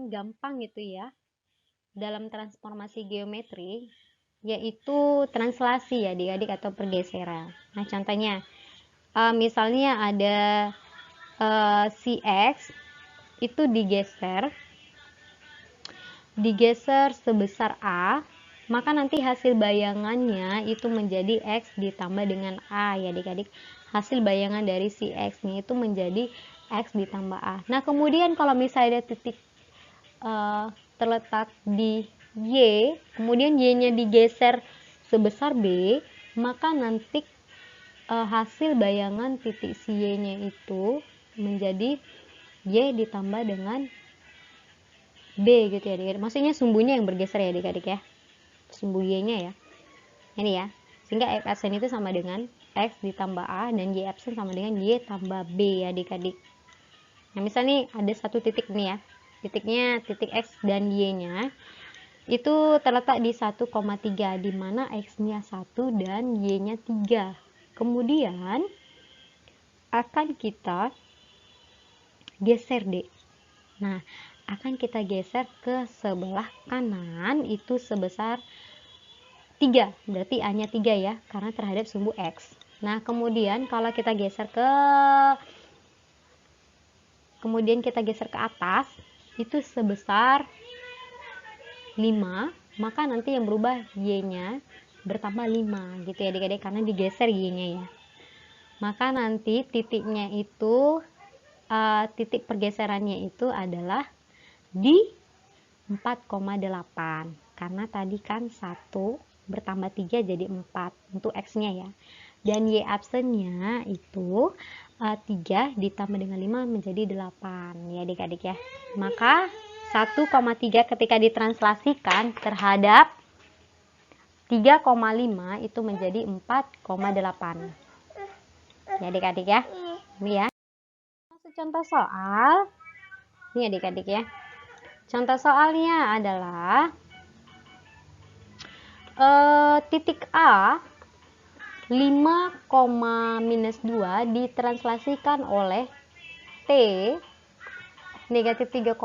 paling gampang gitu ya dalam transformasi geometri, yaitu translasi ya adik-adik atau pergeseran. Nah contohnya, misalnya ada si X itu digeser sebesar A, maka nanti hasil bayangannya itu menjadi X ditambah dengan A ya adik-adik. Hasil bayangan dari si X nya itu menjadi X ditambah A. Nah kemudian kalau misalnya ada titik terletak di Y, kemudian Y nya digeser sebesar B, maka nanti hasil bayangan titik si Y nya itu menjadi Y ditambah dengan B gitu ya adik-adik. Maksudnya sumbunya yang bergeser ya adik-adik ya, sumbu Y nya ya, ini ya. Sehingga X absen itu sama dengan X ditambah A dan Y absen sama dengan Y tambah B ya adik-adik. Nah misal nih ada satu titik nih ya, titiknya titik X dan Y nya itu terletak di 1,3, di mana X nya 1 dan Y nya 3. Kemudian akan kita geser D. Nah akan kita geser ke sebelah kanan itu sebesar 3, berarti A nya 3 ya, karena terhadap sumbu X. Nah kemudian kalau kita geser ke atas itu sebesar 5, maka nanti yang berubah Y nya bertambah 5 gitu ya adik-adik, karena digeser Y nya ya. Maka nanti titiknya itu titik pergeserannya itu adalah di 4,8, karena tadi kan 1 bertambah 3 jadi 4 untuk X nya ya, dan Y absennya itu 3 ditambah dengan 5 menjadi 8 ya adik-adik ya. Maka 1,3 ketika ditranslasikan terhadap 3,5 itu menjadi 4,8 ya adik-adik ya. Ini ya masuk contoh soal ini adik-adik ya. Contoh soalnya adalah titik A 5,-2 ditranslasikan oleh T negatif 3,1.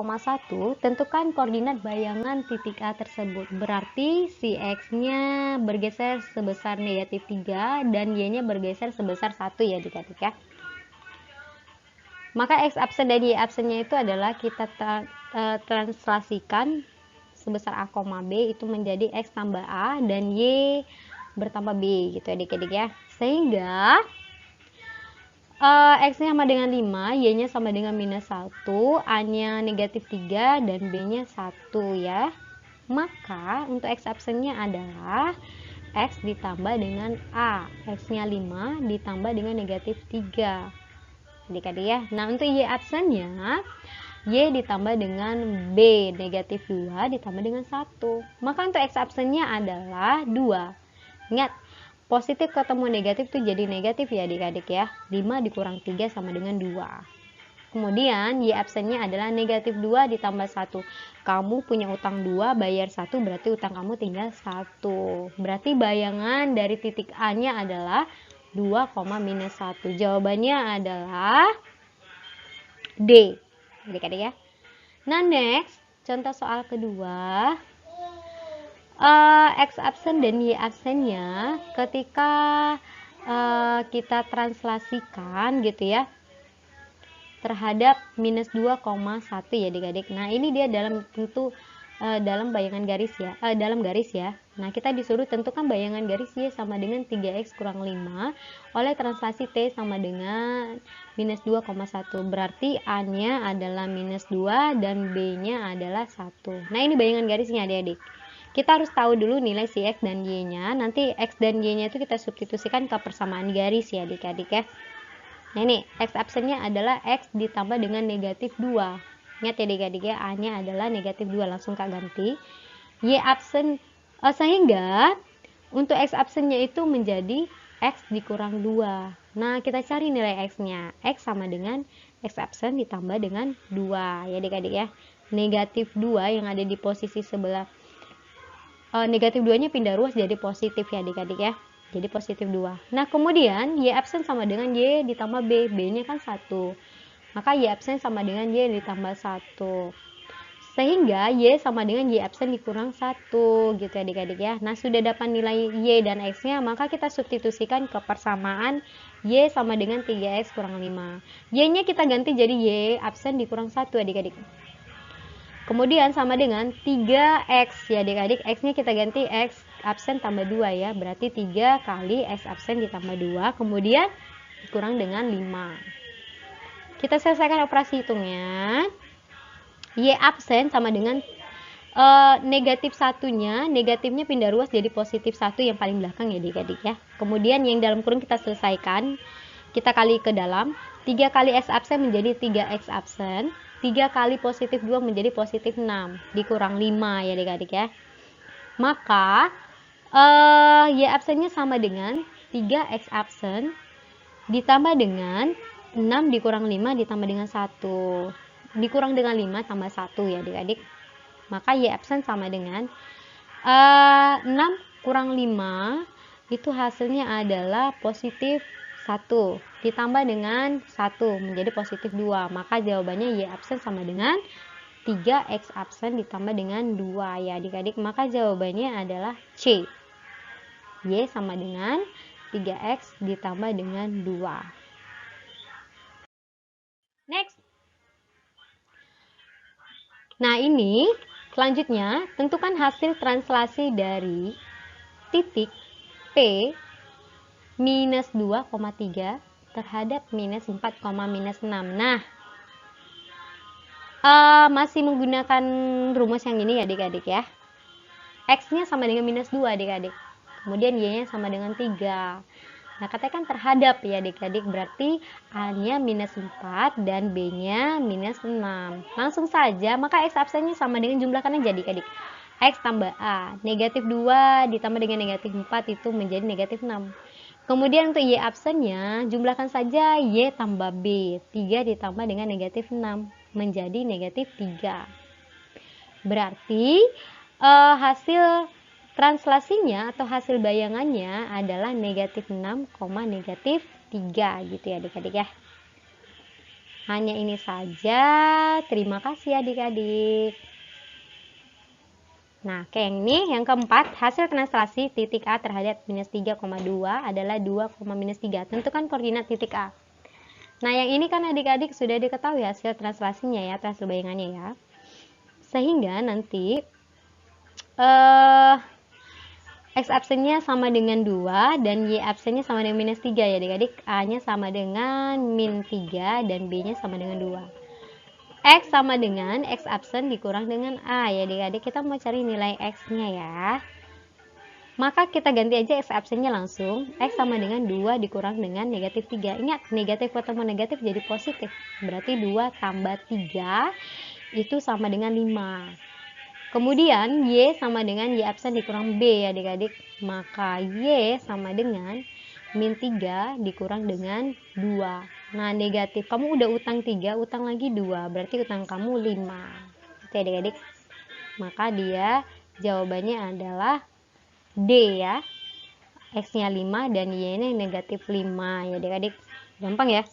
Tentukan koordinat bayangan titik A tersebut. Berarti si X nya bergeser sebesar negatif 3 dan Y nya bergeser sebesar 1 ya adik-adik ya. Maka X absen dan Y absennya itu adalah kita translasikan sebesar A, B itu menjadi X tambah A dan Y bertambah B gitu adik-adik ya. Sehingga X nya sama dengan 5, Y nya sama dengan minus 1, A nya negatif 3 dan B nya 1 ya. Maka untuk X absennya adalah X ditambah dengan A, X nya 5 ditambah dengan negatif 3 adik-adik ya. Nah untuk Y absennya Y ditambah dengan B negatif 2 ditambah dengan 1. Maka untuk X absennya adalah 2. Ingat, positif ketemu negatif itu jadi negatif ya adik-adik ya. 5 dikurang 3 sama dengan 2. Kemudian Y absennya adalah negatif 2 ditambah 1. Kamu punya utang 2, bayar 1, berarti utang kamu tinggal 1. Berarti bayangan dari titik A nya adalah 2, minus 1. Jawabannya adalah D adik-adik ya. Nah next, contoh soal kedua, X absen dan Y absennya ketika kita translasikan gitu ya terhadap minus 2,1 ya adik-adik. Nah ini dia dalam dalam bayangan garis ya, dalam garis ya. Nah kita disuruh tentukan bayangan garis Y sama dengan 3X kurang 5 oleh translasi T sama dengan minus 2,1. Berarti A nya adalah minus 2 dan B nya adalah 1. Nah ini bayangan garisnya adik-adik. Kita harus tahu dulu nilai si X dan Y nya. Nanti X dan Y nya itu kita substitusikan ke persamaan garis ya adik-adik ya. Nah ini X absennya adalah X ditambah dengan negatif 2. Ingat ya adik-adik ya, A nya adalah negatif 2, langsung Kak ganti. Y absen, sehingga untuk X absennya itu menjadi X dikurang 2. Nah kita cari nilai X nya. X sama dengan X absen ditambah dengan 2 ya adik-adik ya. Negatif 2 yang ada di posisi sebelah negatif 2 nya pindah ruas jadi positif ya adik-adik ya. Jadi positif 2. Nah kemudian Y absen sama dengan Y ditambah B. B nya kan 1. Maka Y absen sama dengan Y ditambah 1. Sehingga Y sama dengan Y absen dikurang 1 gitu ya adik-adik ya. Nah, sudah dapat nilai Y dan X-nya, maka kita substitusikan ke persamaan Y sama dengan 3X kurang 5. Y-nya kita ganti jadi Y absen dikurang 1 adik-adik. Kemudian sama dengan 3X ya adik-adik. X-nya kita ganti X absen tambah 2 ya. Berarti 3 kali X absen ditambah 2. Kemudian dikurang dengan 5. Kita selesaikan operasi hitungnya. Y absen sama dengan negatif satunya, negatifnya pindah ruas jadi positif 1 yang paling belakang ya adik-adik ya. Kemudian yang dalam kurung kita selesaikan, kita kali ke dalam, 3 kali X absen menjadi 3X absen, 3 kali positif 2 menjadi positif 6, dikurang 5 ya adik-adik ya. Maka Y absennya sama dengan 3X absen ditambah dengan 6 dikurang 5 ditambah dengan 1. Dikurang dengan 5 tambah 1 ya adik-adik. Maka Y absen sama dengan 6 kurang 5 itu hasilnya adalah positif 1 ditambah dengan 1 menjadi positif 2. Maka jawabannya Y absen sama dengan 3X absen ditambah dengan 2 ya adik-adik. Maka jawabannya adalah C. Y sama dengan 3X ditambah dengan 2. Next. Nah, ini selanjutnya tentukan hasil translasi dari titik P minus 2,3 terhadap minus 4, minus 6. Nah, masih menggunakan rumus yang ini ya adik-adik ya. X-nya sama dengan minus 2 adik-adik. Kemudian Y-nya sama dengan 3. Nah, katakan terhadap ya adik-adik, berarti A-nya minus 4 dan B-nya minus 6. Langsung saja, maka X absennya sama dengan jumlahkan aja adik-adik. X tambah A, negatif 2 ditambah dengan negatif 4 itu menjadi negatif 6. Kemudian untuk Y absennya, jumlahkan saja Y tambah B, 3 ditambah dengan negatif 6 menjadi negatif 3. Berarti hasil translasinya atau hasil bayangannya adalah negatif 6, negatif 3 gitu ya adik-adik ya. Hanya ini saja. Terima kasih adik-adik. Nah, kayak ini yang keempat, hasil translasi titik A terhadap minus 3,2 adalah 2, minus 3. Tentukan koordinat titik A. Nah, yang ini kan adik-adik sudah diketahui hasil translasinya ya, hasil bayangannya ya. Sehingga nanti X absennya sama dengan 2 dan Y absennya sama dengan minus 3 ya adik-adik. A-nya sama dengan min 3 dan B-nya sama dengan 2. X sama dengan X absen dikurang dengan A ya adik-adik. Kita mau cari nilai X-nya ya. Maka kita ganti aja X absennya langsung. X sama dengan 2 dikurang dengan negatif 3. Ingat, negatif ketemu negatif jadi positif. Berarti 2 tambah 3 itu sama dengan 5. Kemudian Y sama dengan Y absen dikurang B ya adik-adik. Maka Y sama dengan min 3 dikurang dengan 2. Nah, negatif. Kamu udah utang 3, utang lagi 2. Berarti utang kamu 5. Oke adik-adik. Maka dia jawabannya adalah D ya. X-nya 5 dan Y-nya negatif 5 ya adik-adik. Gampang ya.